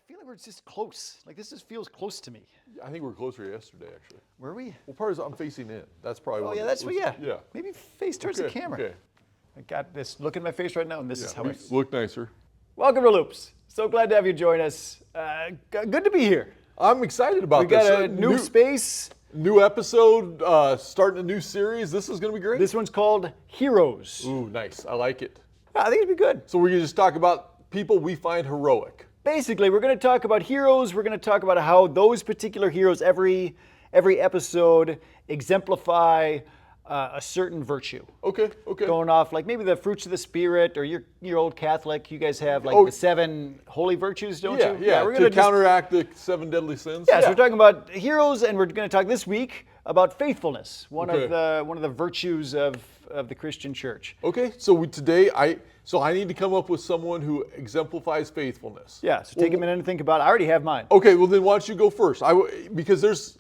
feel like we're just close. Like this just feels close to me. I think we were closer yesterday, actually. Were we? Well, part is I'm facing in. That's probably Oh what. yeah, that's what. Yeah. Yeah. Maybe face towards the Okay, camera. okay. I got this look in my face right now, and this is how You I look nicer. Welcome to Loops. So glad to have you join us. Good to be here. I'm excited about We got this. a new space. New episode, starting a new series. This is going to be great. This one's called Heroes. Ooh, nice. I like it. Yeah, I think it'd be good. So we're going to just talk about people we find heroic. Basically, we're going to talk about heroes. We're going to talk about how those particular heroes, every episode, exemplify a certain virtue. Okay. Going off like maybe the fruits of the spirit, or you're old Catholic. You guys have like Oh. the 7 holy virtues, don't Yeah, you? yeah. We're To gonna just- counteract the 7 deadly sins. Yeah, so we're talking about heroes, and we're going to talk this week about faithfulness, one Okay. of the virtues of the Christian church. Okay. So today, I need to come up with someone who exemplifies faithfulness. Yeah, so take a minute and think about it. I already have mine. Okay. Well, then why don't you go first? Because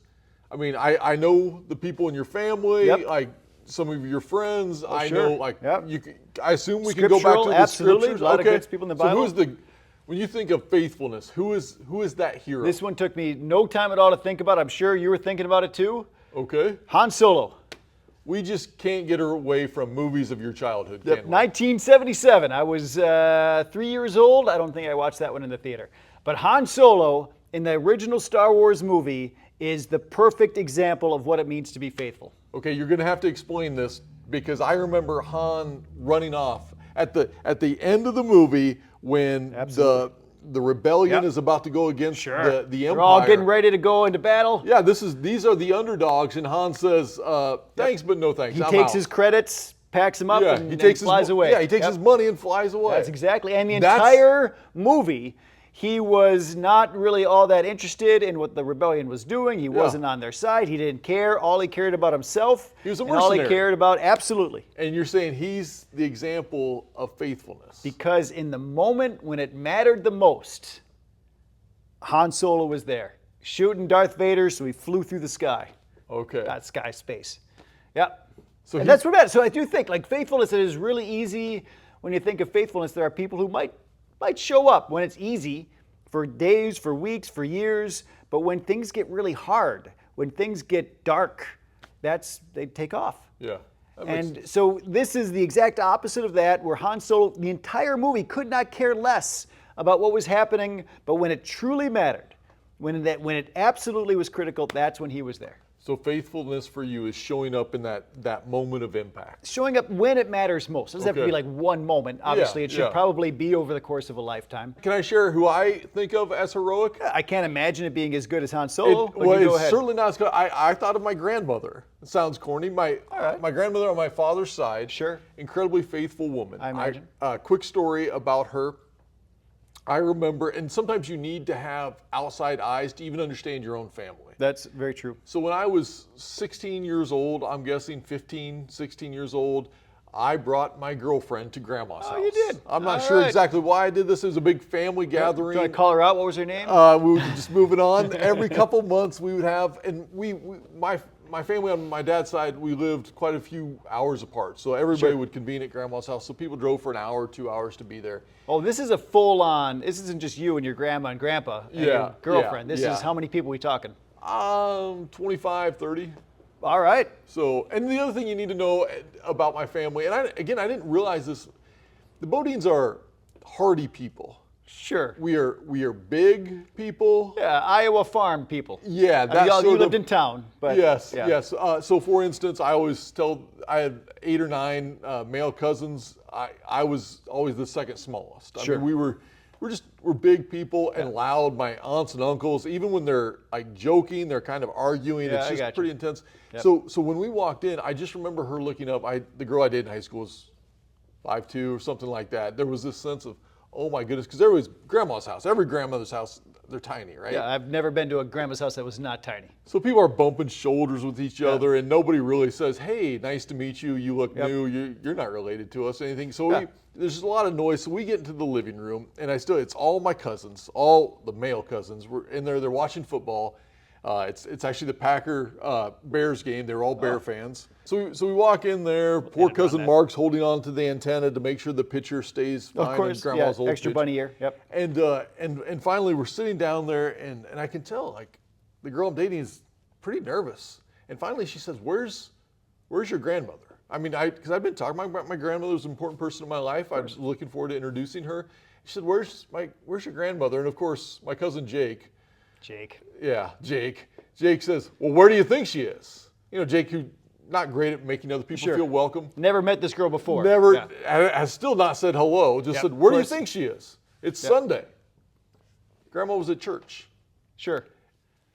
I know the people in your family, Yep. like some of your friends. I sure. know, like Yep. I assume we can go back to Scriptural, the absolutely. scriptures. A lot of Okay. good people in the So Bible. when you think of faithfulness, who is that hero? This one took me no time at all to think about. I'm sure you were thinking about it too. Okay. Han Solo. We just can't get away from movies of your childhood, can we? 1977. I was 3 years old. I don't think I watched that one in the theater. But Han Solo in the original Star Wars movie is the perfect example of what it means to be faithful. Okay, you're going to have to explain this because I remember Han running off at the end of the movie when Absolutely. the rebellion Yep. is about to go against the Empire. They're all getting ready to go into battle. Yeah, these are the underdogs, and Han says, "Thanks, but no thanks." He I'm takes out. his credits, packs them up, yeah, and, he takes and flies his, away. Yeah, he takes Yep. his money and flies away. That's exactly. And the That's- entire movie, he was not really all that interested in what the rebellion was doing. He wasn't on their side. He didn't care. All he cared about himself. He was a and all he mercenary. cared about, absolutely. And you're saying he's the example of faithfulness. Because in the moment when it mattered the most, Han Solo was there, shooting Darth Vader, so he flew through the sky. Okay. Not sky, space. Yep. So And he- that's what matters. So I do think, like, faithfulness, it is really easy. When you think of faithfulness, there are people who might show up when it's easy for days, for weeks, for years. But when things get really hard, when things get dark, they take off. Yeah. That makes And so this is the exact opposite of that, where Han Solo, the entire movie, could not care less about what was happening, but when it truly mattered, when it absolutely was critical, that's when he was there. So faithfulness for you is showing up in that moment of impact. Showing up when it matters most. It doesn't have to Okay. be like one moment. Obviously, it should yeah. probably be over the course of a lifetime. Can I share who I think of as heroic? I can't imagine it being as good as Han Solo, but Well, you go it's ahead. certainly not as good. I thought of my grandmother. It sounds corny. My grandmother on my father's side. Sure. Incredibly faithful woman. I imagine. Quick story about her. I remember, and sometimes you need to have outside eyes to even understand your own family. That's very true. So when I was 16 years old, I'm guessing 15, 16 years old, I brought my girlfriend to grandma's house. you did? I'm not All sure right. exactly why I did this. It was a big family gathering. Do I call her out? What was her name? We were just moving on. Every couple months we would have, and my family on my dad's side, we lived quite a few hours apart. So everybody Sure. would convene at grandma's house. So people drove for an hour, 2 hours to be there. Oh, this is a full-on. This isn't just you and your grandma and grandpa and Yeah, your girlfriend. yeah, This yeah. is how many people we talking? 25, 30. All right. So, and the other thing you need to know about my family, and I didn't realize this, the Bodines are hardy people. Sure. We are big people. Yeah, Iowa farm people. Yeah, I mean, that's you sort lived of- in town, but Yes, yeah. yes. So for instance, I always tell, I had 8 or 9 male cousins. I was always the second smallest. Sure. I mean, we're big people and loud. My aunts and uncles, even when they're like joking, they're kind of arguing. Yeah, It's I just got you. pretty intense. Yep. So when we walked in, I just remember her looking up. The girl I dated in high school was 5'2" or something like that. There was this sense of, oh my goodness, because there was grandma's house. Every grandmother's house, they're tiny, right? Yeah, I've never been to a grandma's house that was not tiny. So people are bumping shoulders with each other, and nobody really says, "Hey, nice to meet you. You look Yep. new. You're not related to us." Anything. So Yeah. there's just a lot of noise. So we get into the living room, and it's all my cousins, all the male cousins. We're in there. They're watching football. It's actually the Packer Bears game. They were all Bear fans. So we walk in there. Poor cousin Mark's holding on to the antenna to make sure the pitcher stays fine. Of course, in Grandma's old extra pitch. bunny ear. Yep. And finally we're sitting down there, and I can tell like the girl I'm dating is pretty nervous. And finally she says, "Where's your grandmother?" I mean, because I've been talking about my grandmother was an important person in my life. I was looking forward to introducing her. She said, "Where's your grandmother?" And of course, my cousin Jake. Jake says, "Well, where do you think she is?" You know, Jake, who not great at making other people feel welcome. Never met this girl before. Never has still not said hello. Just said, "Where do you think she is?" It's Sunday. Grandma was at church. Sure.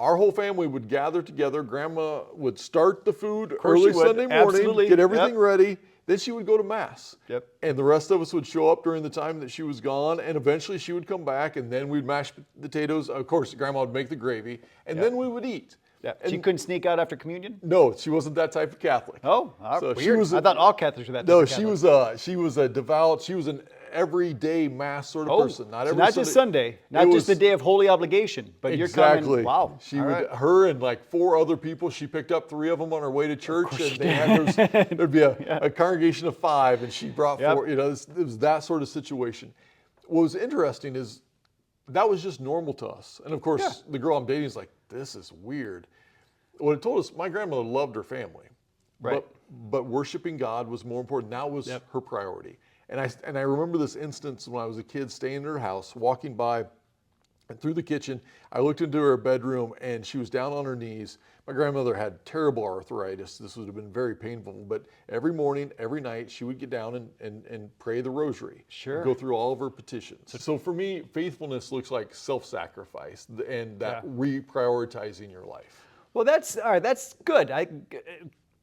Our whole family would gather together. Grandma would start the food early she would. Sunday morning, Absolutely. get everything ready. Then she would go to Mass. Yep. And the rest of us would show up during the time that she was gone, and eventually she would come back, and then we'd mash potatoes. Of course, Grandma would make the gravy, and then we would eat. Yeah. And She couldn't sneak out after communion? no, she wasn't that type of Catholic. Oh, So weird. I thought all Catholics were that type No, of she Catholic. was a devout. She was an everyday Mass sort of person. So not just Sunday, not It just the was- day of holy obligation, but you're Exactly. coming. Wow. She All would, right. her and like 4 other people. She picked up 3 of them on her way to church, and they had there'd be a congregation of 5, and she brought 4. You know, it was that sort of situation. What was interesting is that was just normal to us, and of course, the girl I'm dating is like, "This is weird." What it told us, my grandmother loved her family, Right. but worshiping God was more important. That was her priority. And I remember this instance when I was a kid, staying in her house, walking by, and through the kitchen, I looked into her bedroom, and she was down on her knees. My grandmother had terrible arthritis. This would have been very painful, but every morning, every night, she would get down and pray the rosary. Sure. Go through all of her petitions. So for me, faithfulness looks like self-sacrifice and that reprioritizing your life. Well, that's all right. That's good. I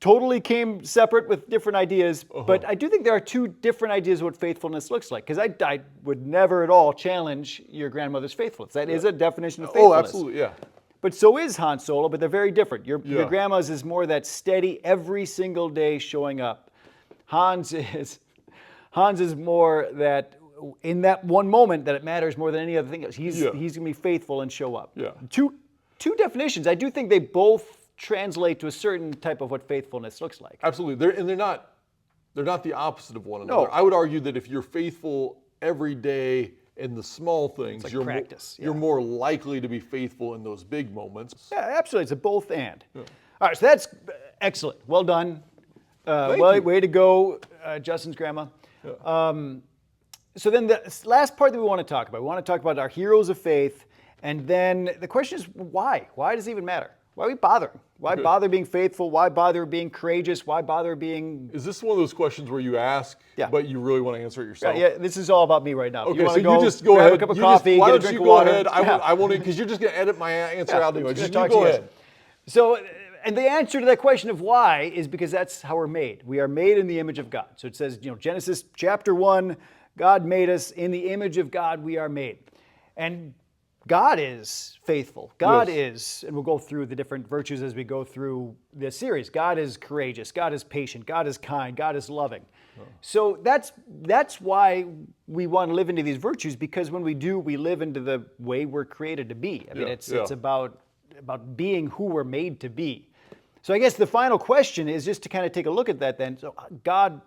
totally came separate with different ideas, but I do think there are 2 different ideas of what faithfulness looks like. Because I would never at all challenge your grandmother's faithfulness. That is a definition of faithfulness. Oh, absolutely, yeah. But so is Han Solo, but they're very different. Your grandma's is more that steady, every single day showing up. Hans is more that in that one moment that it matters more than any other thing else. He's going to be faithful and show up. Yeah. Two definitions. I do think they both translate to a certain type of what faithfulness looks like. Absolutely. They're not the opposite of one another. No. I would argue that if you're faithful every day in the small things, like you're practice, you're more likely to be faithful in those big moments. Yeah, absolutely. It's a both and. All right, so that's excellent. Well done. Thank you. Way to go, Justin's grandma. So then the last part that we want to talk about, we want to talk about our heroes of faith. And then the question is why? Why does it even matter? Why are we bothering? Why bother being faithful? Why bother being courageous? Why bother being... Is this one of those questions where you ask, but you really want to answer it yourself? Yeah, this is all about me right now. Okay, you want so to you just go grab ahead. a cup of You coffee, why get a don't drink you of go water. ahead? I won't, because you're just going to edit my answer out anyway. Just you go ahead. So, and the answer to that question of why is because that's how we're made. We are made in the image of God. So it says, Genesis chapter 1, God made us in the image of God we are made. And God is faithful. God is, and we'll go through the different virtues as we go through this series. God is courageous. God is patient. God is kind. God is loving. So that's why we want to live into these virtues, because when we do, we live into the way we're created to be. I mean, it's about being who we're made to be. So I guess the final question is just to kind of take a look at that then. So God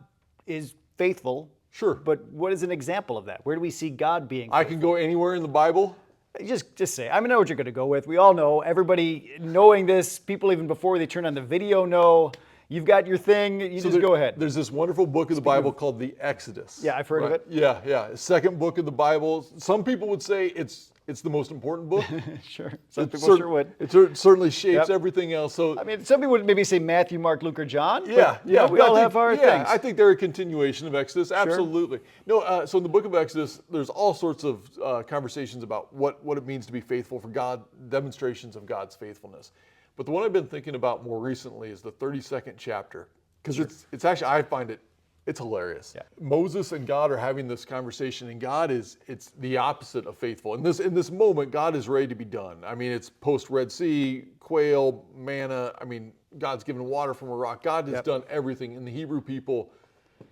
is faithful. Sure. But what is an example of that? Where do we see God being faithful? I can go anywhere in the Bible. Just say. I know what you're going to go with. We all know. Everybody knowing this, people even before they turn on the video know. You've got your thing. You just go ahead. There's this wonderful book of the Bible called the Exodus. Yeah, I've heard of it. Yeah. Second book of the Bible. Some people would say it's the most important book. Sure. Some people sure would. It certainly shapes everything else. So I mean, some people would maybe say Matthew, Mark, Luke, or John. Yeah. We all have our things. Yeah, I think they're a continuation of Exodus. Absolutely. No. So in the book of Exodus, there's all sorts of conversations about what it means to be faithful for God, demonstrations of God's faithfulness. But the one I've been thinking about more recently is the 32nd chapter, because it's actually, I find it's hilarious. Yeah. Moses and God are having this conversation, and it's the opposite of faithful. In this moment, God is ready to be done. I mean, it's post Red Sea, quail, manna. I mean, God's given water from a rock. God has done everything, and the Hebrew people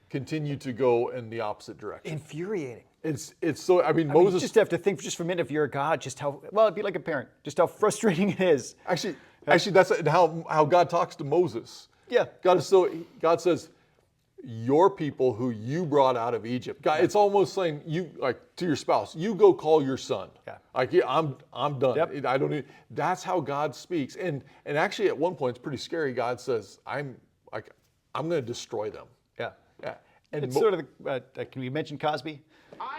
continue to go in the opposite direction. Infuriating. It's so. I mean, You Moses. just have to think just for a minute, if you're a God, just how, well, it'd be like a parent, just how frustrating it is. Actually, Actually, that's how God talks to Moses. Yeah. God says, your people who you brought out of Egypt. God, it's almost saying you, like, to your spouse, you go call your son. Yeah. Like, yeah, I'm done. Yep. I don't need. That's how God speaks. And actually, at one point, it's pretty scary. God says, I'm going to destroy them. Yeah. Yeah. And It's sort of can we mention Cosby?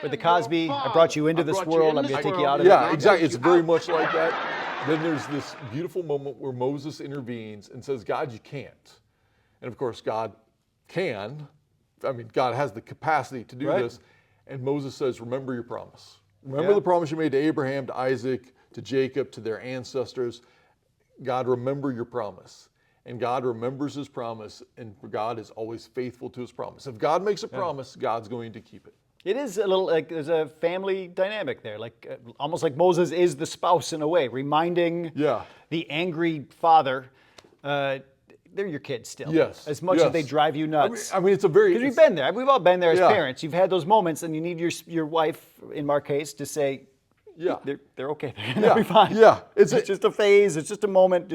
With the Cosby, I brought you into this world, I'm going to take you out of it. Yeah, exactly. It's very much like that. Then there's this beautiful moment where Moses intervenes and says, God, you can't. And of course, God can. I mean, God has the capacity to do this. And Moses says, remember your promise. Remember the promise you made to Abraham, to Isaac, to Jacob, to their ancestors. God, remember your promise. And God remembers his promise, and God is always faithful to his promise. If God makes a promise, God's going to keep it. It is a little like there's a family dynamic there, like almost like Moses is the spouse in a way, reminding the angry father, they're your kids still. Yes. As much as they drive you nuts. I mean, it's a very... Because we've been there. We've all been there as parents. You've had those moments, and you need your wife, in my case, to say, they're okay. They'll be fine. Yeah. It's just a phase. It's just a moment.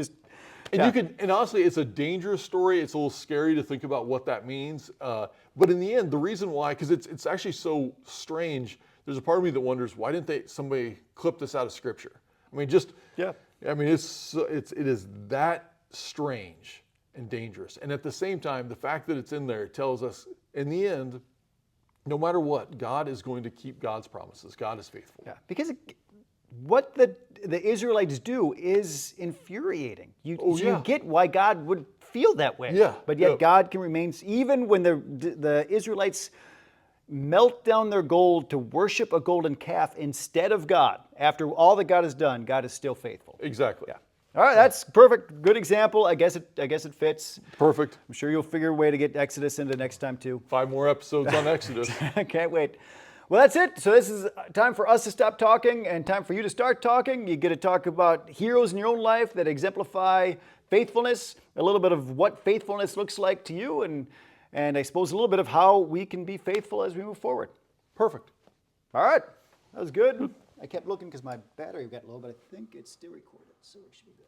And honestly, it's a dangerous story. It's a little scary to think about what that means. But in the end, the reason why, because it's actually so strange, there's a part of me that wonders, why didn't somebody clip this out of Scripture? I mean, I mean, it is that strange and dangerous. And at the same time, the fact that it's in there tells us, in the end, no matter what, God is going to keep God's promises. God is faithful. Yeah, because what the Israelites do is infuriating. You get why God would feel that way. Yeah. But yet God can remain, even when the Israelites melt down their gold to worship a golden calf instead of God, after all that God has done, God is still faithful. Exactly. Yeah. All right, that's perfect. Good example. I guess it fits. Perfect. I'm sure you'll figure a way to get Exodus into next time too. 5 more episodes on Exodus. I can't wait. Well, that's it. So this is time for us to stop talking and time for you to start talking. You get to talk about heroes in your own life that exemplify faithfulness, a little bit of what faithfulness looks like to you, and I suppose a little bit of how we can be faithful as we move forward. Perfect. All right. That was good. I kept looking because my battery got low, but I think it's still recorded, so it should be good.